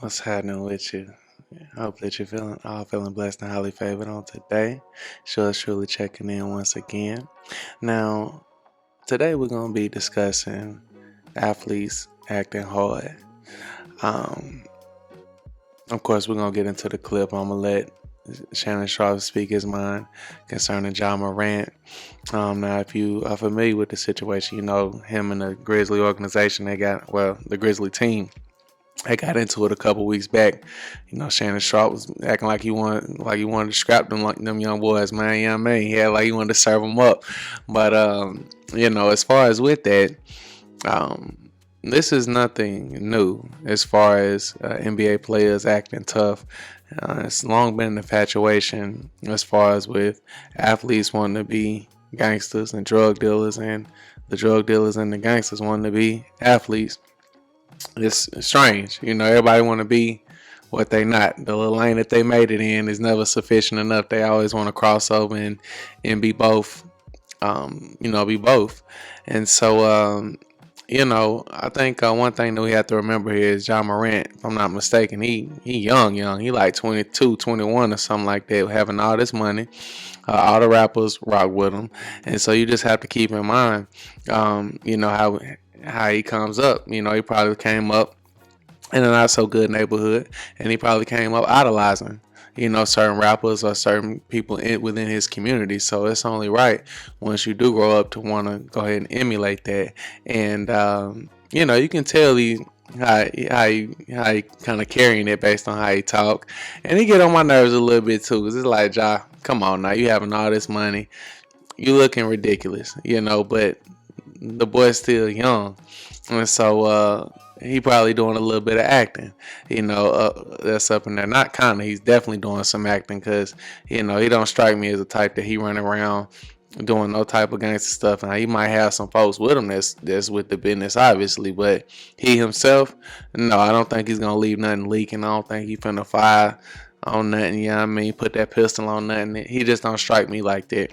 What's happening with you? I hope that you're feeling blessed and highly favored on today. Sure, truly checking in once again. Now, today we're gonna be discussing athletes acting hard. Um, of course, we're gonna get into the clip. I'm gonna let Shannon Sharpe speak his mind concerning John Morant. Now, if you are familiar with the situation, you know him and the Grizzly organization. The Grizzly team. I got into it a couple weeks back. You know, Shannon Sharpe was acting like he wanted to scrap them like them young boys, man. Yeah, man. He had like he wanted to serve them up. But as far as with that, um, this is nothing new as far as NBA players acting tough. It's long been an infatuation as far as with athletes wanting to be gangsters and drug dealers, and the drug dealers and the gangsters wanting to be athletes. It's strange, everybody want to be what they not. The little lane that they made it in is never sufficient enough. They always want to cross over and be both. Be both. And so I think one thing that we have to remember here is John Morant, if I'm not mistaken, he young. He like 22, 21 or something like that, having all this money. All the rappers rock with him. And so you just have to keep in mind, how he comes up. He probably came up in a not so good neighborhood, and he probably came up idolizing certain rappers or certain people within his community. So it's only right once you do grow up to want to go ahead and emulate that. And you can tell how he kind of carrying it based on how he talk, and he get on my nerves a little bit too, because it's like, Ja, come on now, you having all this money, you looking ridiculous, but the boy's still young, and so he probably doing a little bit of acting, that's up in there. Not kind of, he's definitely doing some acting, because he don't strike me as a type that he run around doing no type of gangster stuff. And he might have some folks with him that's with the business, obviously, but he himself, no, I don't think he's gonna leave nothing leaking. I don't think he finna fire on nothing. Put that pistol on nothing. He just don't strike me like that.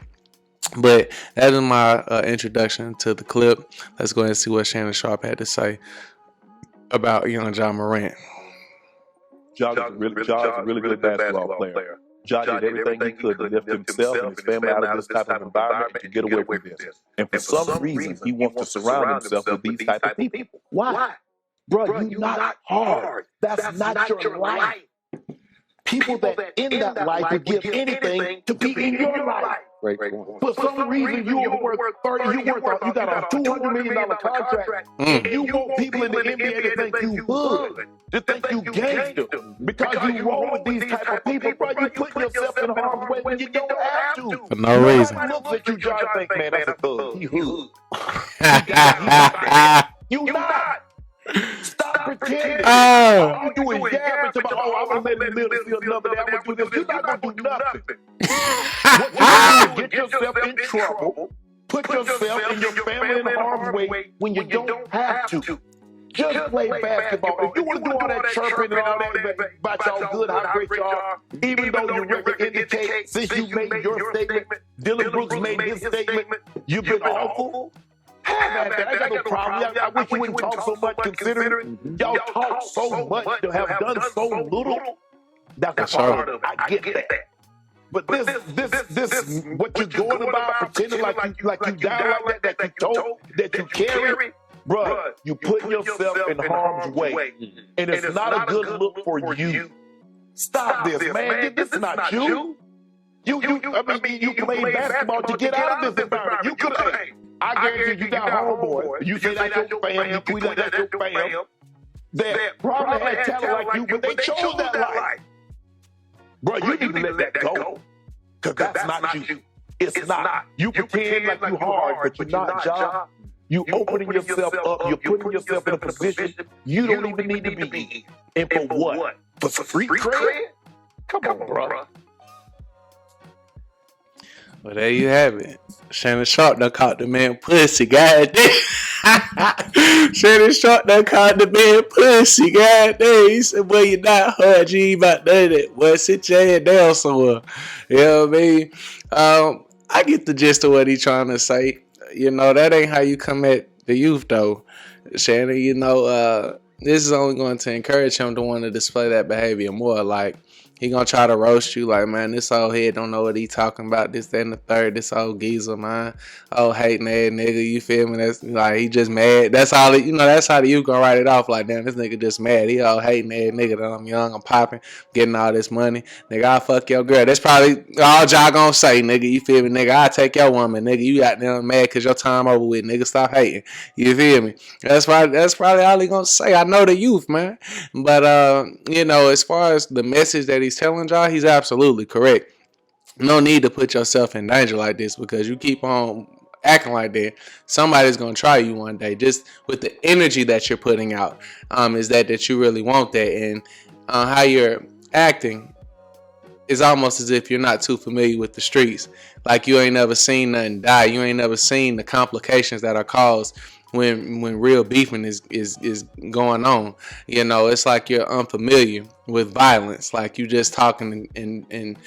But that is my introduction to the clip. Let's go ahead and see what Shannon Sharpe had to say about young John Morant. Josh is a really good basketball player. Josh did everything he could to lift himself and his family out of this type of environment to get away from this. And for some reason, he wants to surround himself with these type of people. Why? Bro, you're not hard. That's not your life. People that in that life would give anything to be in your life. Right. For some reason, you worth 30. You got a $200 million contract, and you want people in the NBA to think you hood, to think you gangster, because you roll with these type of people. Bro, you put yourself in harm's way when you don't have to. For no reason. Looks at you, John, think, man, that's a thug. He hood. You not. Stop pretending. All you do is gab about, I'm gonna let him live to see another day. I'm gonna do this. You're not gonna do nothing. What you do is get yourself in trouble, put yourself and your family in harm's way when you don't have to. Just play basketball. If you want to do all that chirping and all that about y'all good, how great y'all are, even though your record indicates, since you made your statement, Dylan Brooks made his statement, you've been awful. Have at that. I got no problem. I wish you wouldn't talk so much, considering y'all talk so much to have done so little. That's part of it. I get that. But this, what you're going about, pretending like you down like that you carry, bruh, you put yourself in harm's way, and it's not a good look for you. Stop this, man. This is not you. You played basketball to get out of this environment. You could have. I guarantee you got homeboys. You say that's your fam. You tweet like that's your fam. That probably had talent like you, but they chose that life. Bro, you need to let that go. Because that's not you. It's not. You pretend like you hard, but you're not, John. You opening yourself up. You're putting yourself in a position you don't even need to be in. And for what? For street cred? Come on, bro. Well, there you have it. Shannon Sharpe done caught the man pussy, goddamn. Shannon Sharpe done caught the man pussy, goddamn. He said, boy, you're not hard. You ain't about to do that. Boy, sit your head down somewhere. You know what I mean? I get the gist of what he's trying to say. That ain't how you come at the youth, though. Shannon, this is only going to encourage him to want to display that behavior more. Like, he gonna try to roast you like, man, this old head don't know what he talking about, this, that, and the third, this old geezer, man. Oh, hating ass nigga, you feel me? That's like, he just mad. That's all, that's how you gonna write it off. Like, damn, this nigga just mad. He all hating ass nigga that I'm young, I'm popping, getting all this money. Nigga, I'll fuck your girl. That's probably all y'all gonna say, nigga. You feel me, nigga? I'll take your woman, nigga. You got them mad cause your time over with, nigga. Stop hating. You feel me? That's probably all he gonna say. I know the youth, man. But as far as the message that he's telling y'all, he's absolutely correct. No need to put yourself in danger like this, because you keep on acting like that, somebody's gonna try you one day. Just with the energy that you're putting out, is that you really want that, and how you're acting is almost as if you're not too familiar with the streets. Like, you ain't never seen nothing die. You ain't never seen the complications that are caused when real beefing is going on. It's like you're unfamiliar with violence. Like, you just talking and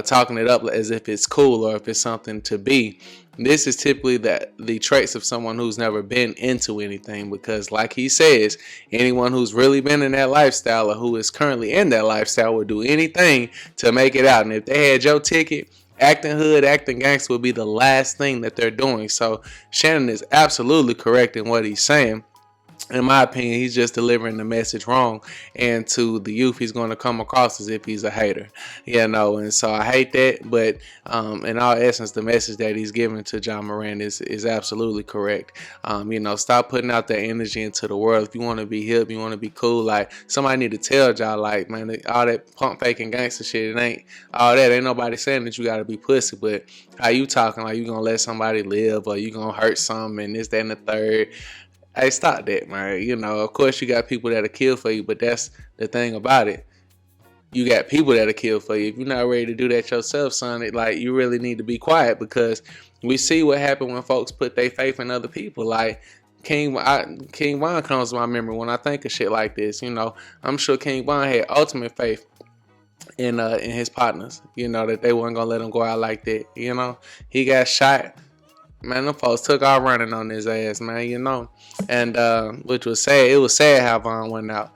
talking it up as if it's cool or if it's something to be. This is typically the traits of someone who's never been into anything, because like he says, anyone who's really been in that lifestyle or who is currently in that lifestyle would do anything to make it out. And if they had your ticket, acting hood, acting gangster would be the last thing that they're doing. So Shannon is absolutely correct in what he's saying. In my opinion, he's just delivering the message wrong, and to the youth, he's going to come across as if he's a hater, and so I hate that. But in all essence, the message that he's giving to Ja Morant is absolutely correct. Stop putting out that energy into the world. If you want to be hip, you want to be cool, like, somebody need to tell y'all, like, man, all that pump faking gangster shit, it ain't all that. Ain't nobody saying that you got to be pussy, but how you talking like you gonna let somebody live, or you gonna hurt something, and this, that, and the third. Hey, stop that, man. Of course you got people that'll kill for you, but that's the thing about it. You got people that'll kill for you. If you're not ready to do that yourself, son, you really need to be quiet, because we see what happened when folks put their faith in other people. Like, King Von comes to my memory when I think of shit like this. I'm sure King Von had ultimate faith in his partners, that they weren't gonna let him go out like that. He got shot. Man, them folks took off running on his ass, man, and which was sad. It was sad how Von went out.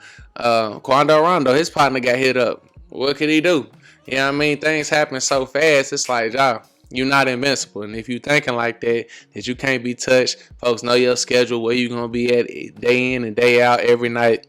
Quando Rondo, his partner, got hit up. What could he do? Things happen so fast. It's like, you're not invincible. And if you thinking like that you can't be touched, folks know your schedule, where you gonna be at day in and day out every night.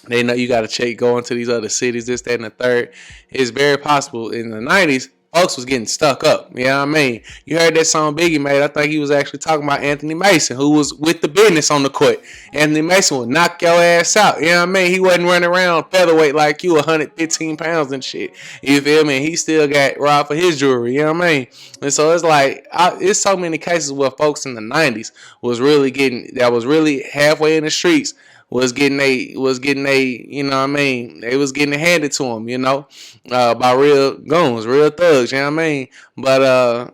They know you got to check going to these other cities, this, that, and the third. It's very possible. In the 90s, folks was getting stuck up. You heard that song Biggie made. I think he was actually talking about Anthony Mason, who was with the business on the court. Anthony Mason would knock your ass out. He wasn't running around featherweight like you, 115 pounds and shit. You feel me? He still got robbed for his jewelry. And so it's like, it's so many cases where folks in the 90s was really halfway in the streets, was getting they was getting it handed to them, by real goons, real thugs, But I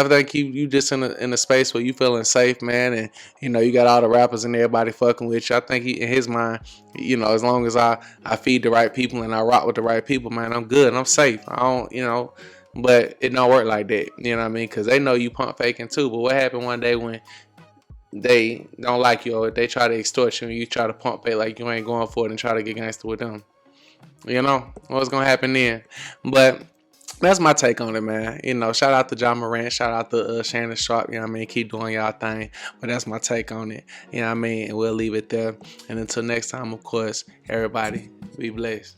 think you just in a space where you feeling safe, man, and you got all the rappers and everybody fucking with you. I think in his mind, as long as I feed the right people and I rock with the right people, man, I'm good, I'm safe. I don't, but it don't work like that, because they know you pump faking too. But what happened one day when they don't like you, or they try to extort you and you try to pump fake like you ain't going for it and try to get gangster with them? What's gonna happen then? But that's my take on it, man. Shout out to Ja Morant, shout out to Shannon Sharpe, keep doing y'all thing. But that's my take on it, and we'll leave it there. And until next time, of course, everybody be blessed.